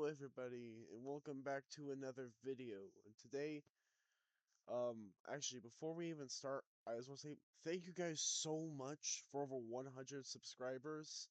everybody, and welcome back to another video. And today, actually, before we even start, I just want to say thank you guys so much for over 100 subscribers.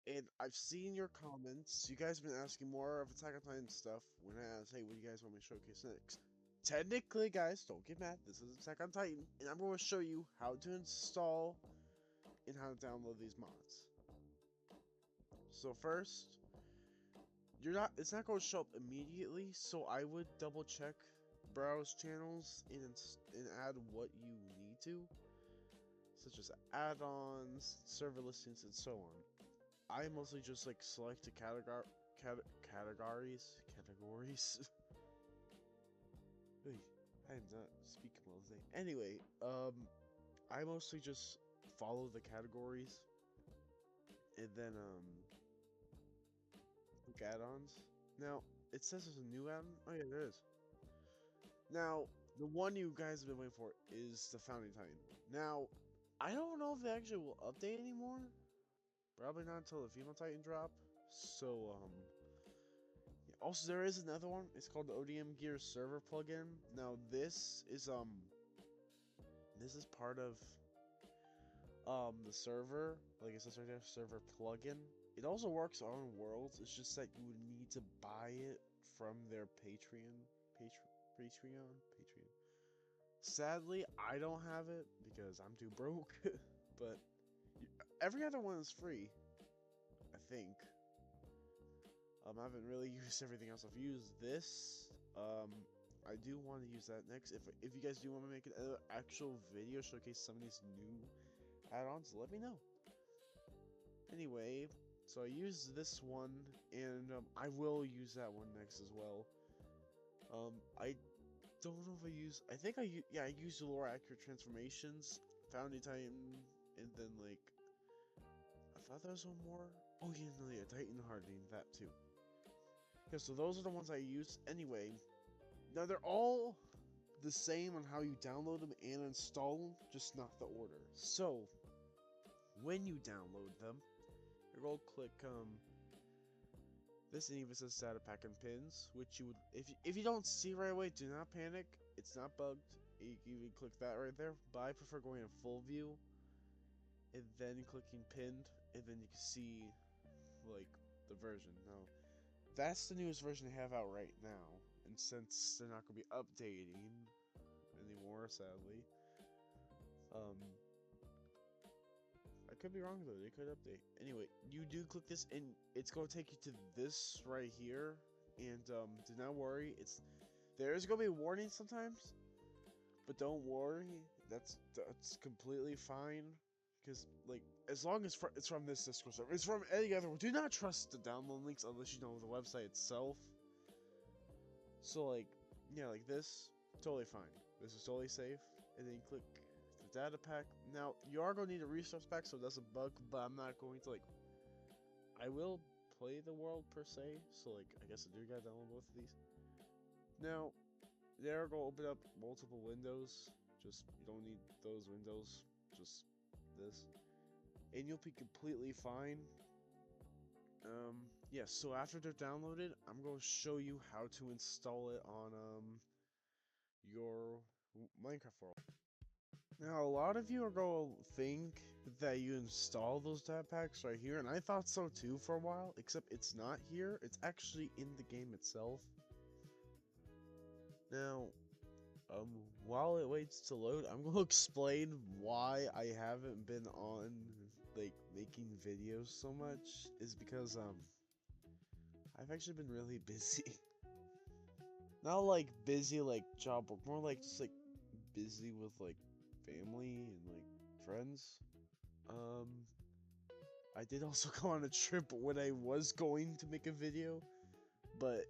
And I've seen your comments. You guys have been asking more of Attack on Titan stuff. When I asked, hey, what do you guys want me to showcase next? Technically, guys, don't get mad. This is Attack on Titan, and I'm going to show you how to install and how to download these mods. So first, it's not going to show up immediately, so I would double check browse channels and add what you need to, such as add-ons, server listings, and so on. I mostly just like select a categories. Wait, I am not speaking well today. Anyway, I mostly just follow the categories and then look add-ons. Now, it says there's a new add-on. Oh yeah, there is. Now, the one you guys have been waiting for is the Founding Titan. Now, I don't know if they actually will update anymore. Probably not until the Female Titan drop. So, yeah. Also, there is another one. It's called the ODM Gear Server plugin. Now, this is part of the server. Like it says right there, server plugin. It also works on Worlds. It's just that you would need to buy it from their Patreon. Patreon. Sadly, I don't have it because I'm too broke. But every other one is free, I think. I haven't really used everything else. I've used this. I do want to use that next. If you guys do want to make an actual video showcase some of these new add-ons, let me know. Anyway, so I used this one, and I will use that one next as well. I don't know if I think I used the lore accurate transformations, Founding Titan, and then like I thought there was one more. Oh yeah, no, yeah, Titan hardening, that too. Okay, so those are the ones I use anyway. Now they're all the same on how you download them and install them, just not the order. So when you download them, you're gonna click this, and even says data pack and pins, which you would if you don't see right away, do not panic. It's not bugged. You can even click that right there. But I prefer going in full view and then clicking pinned, and then you can see like the version. Now that's the newest version they have out right now, and since they're not gonna be updating anymore, sadly, I could be wrong though. They could update. Anyway, you do click this, and it's gonna take you to this right here. And do not worry. There's gonna be warnings sometimes, but don't worry. That's completely fine. Because like as long as it's from this Discord server, it's from any other one. Do not trust the download links unless you know the website itself. So like yeah, like this, totally fine. This is totally safe. And then you click the data pack. Now you are gonna need a resource pack, so that's a bug. But I'm not going to like. I will play the world per se. So like I guess I do gotta download both of these. Now they're gonna open up multiple windows. Just you don't need those windows. Just this, and you'll be completely fine. Yeah, so after they're downloaded, I'm going to show you how to install it on your Minecraft world. Now, a lot of you are going to think that you install those tab packs right here, and I thought so too for a while, except it's not here. It's actually in the game itself. Now, while it waits to load, I'm going to explain why I haven't been on, like, making videos so much, is because, I've actually been really busy. Not like busy like job work, more like just like busy with like family and like friends. Um, I did also go on a trip when I was going to make a video, but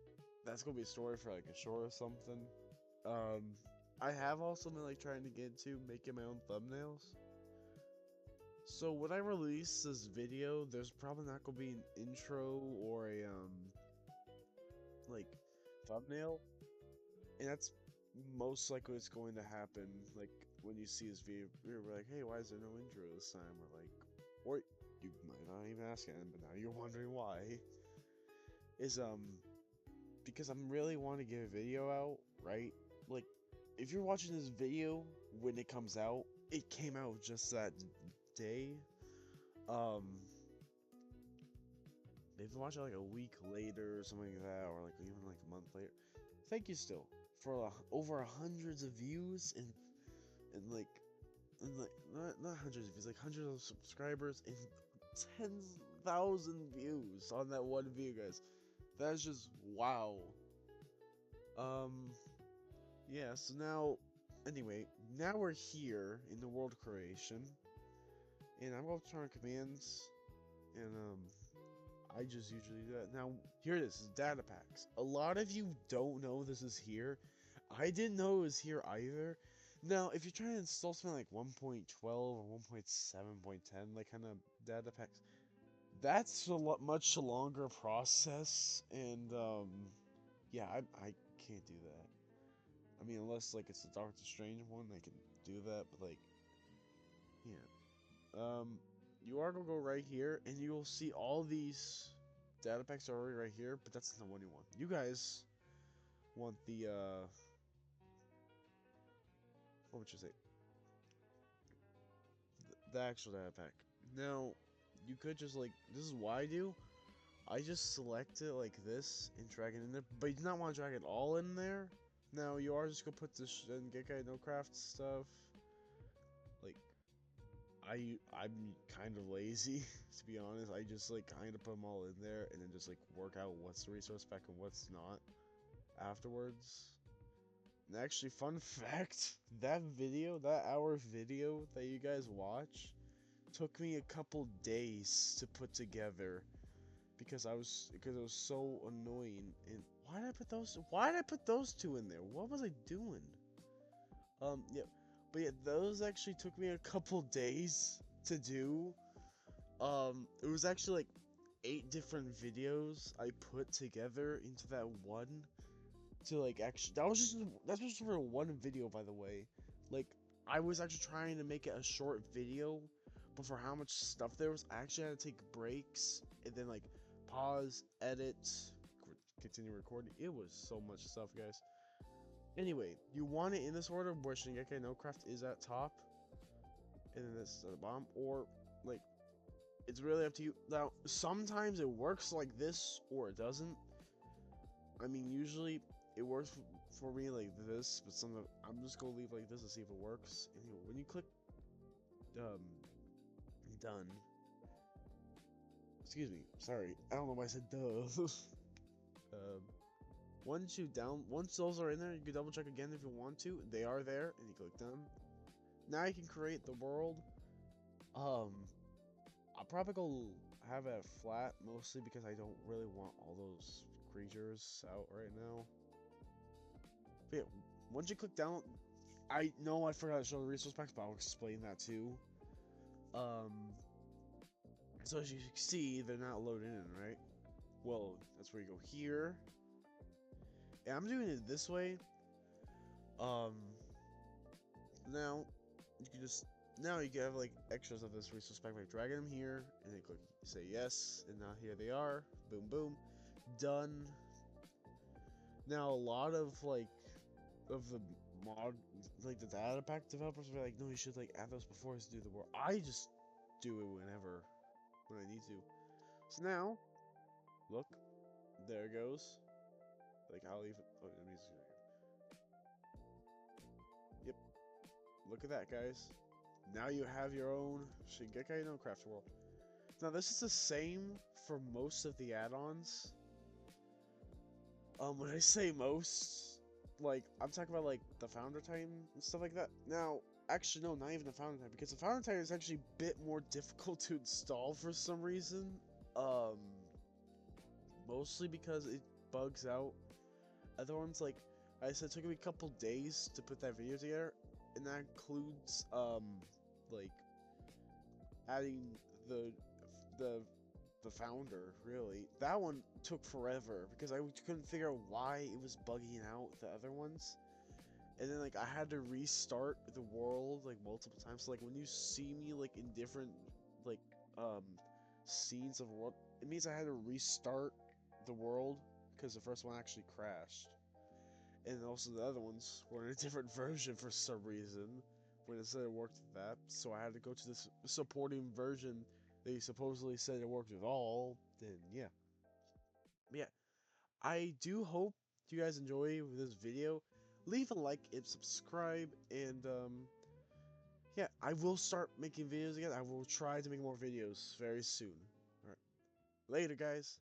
that's gonna be a story for like a short or something. I have also been like trying to get into making my own thumbnails. So when I release this video, there's probably not gonna be an intro or a like thumbnail, and that's most likely what's going to happen. Like when you see this video, you're like, "Hey, why is there no intro this time?" Or like, or you might not even ask it, but now you're wondering why. Is because I'm really want to get a video out, right? Like, if you're watching this video when it comes out, it came out just that day. Um, if you watch it like a week later or something like that, or like even like a month later, thank you still for over hundreds of views and like not hundreds of views, like hundreds of subscribers and 10,000 views on that one video, guys. That's just wow. Um, yeah. So now, anyway, now we're here in the world creation, and I'm going to turn on commands, and I just usually do that. Now, here it is, data packs. A lot of you don't know this is here. I didn't know it was here either. Now, if you're trying to install something like 1.12 or 1.7.10, like kind of data packs, that's a much longer process, and yeah, I can't do that. I mean, unless like it's a Doctor Strange one, I can do that, but like, yeah. You are gonna go right here, and you will see all these data packs are already right here, but that's not the one you want. You guys want the what would you say? The actual data pack. Now, you could just like, this is what I do. I just select it like this and drag it in there, but you do not want to drag it all in there. Now, you are just gonna put this Shingeki no craft stuff. Like, I'm kind of lazy, to be honest. I just like kind of put them all in there and then just like work out what's the resource pack and what's not afterwards. And actually, fun fact, that video, that hour video that you guys watch, took me a couple days to put together because it was so annoying. And why did I put those two in there? What was I doing? Yeah, but yeah, those actually took me a couple days to do. It was actually like 8 different videos I put together into that one to like actually that's just for one video, by the way. Like, I was actually trying to make it a short video, but for how much stuff there was, I actually had to take breaks and then like pause, edit, continue recording. It was so much stuff, guys. Anyway, you want it in this order where Shingeki no Craft is at top, and then this at the bottom, or like, it's really up to you. Now, sometimes it works like this, or it doesn't. I mean, usually it works for me like this, but sometimes I'm just gonna leave like this to see if it works. Anyway, when you click done. Excuse me, sorry, I don't know why I said duh. Once those are in there, you can double check again if you want to. They are there, and you click done. Now you can create the world. I'll probably go have it flat, mostly because I don't really want all those creatures out right now. But yeah, once you click down, I know I forgot to show the resource packs, but I'll explain that too. So as you can see, they're not loading in, right? Well, that's where you go here. And I'm doing it this way. Now you can just you can have like extras of this resource pack by dragging them here, and then click say yes, and now here they are. Boom, boom, done. Now a lot of the mod, like the data pack developers are like, no, you should like add those before us do the world. I just do it when I need to. So now, look, there it goes. Like, I'll even, oh, let me see. Yep, look at that, guys. Now you have your own Shingeki no Craft world. Now this is the same for most of the add-ons. When I say most, like, I'm talking about like the founder time and stuff like that. Now, actually no, not even the founder time, because the founder time is actually a bit more difficult to install for some reason. Mostly because it bugs out. Other ones, like I said, took me a couple days to put that video together, and that includes like adding the founder. Really, that one took forever because I couldn't figure out why it was bugging out the other ones, and then like I had to restart the world like multiple times. So like when you see me like in different like scenes of world, it means I had to restart the world because the first one actually crashed. And also the other ones were in a different version for some reason when it said it worked with that. So I had to go to this supporting version they supposedly said it worked with all. Then yeah. But yeah, I do hope you guys enjoy this video. Leave a like and subscribe, and yeah, I will start making videos again. I will try to make more videos very soon. All right, later, guys.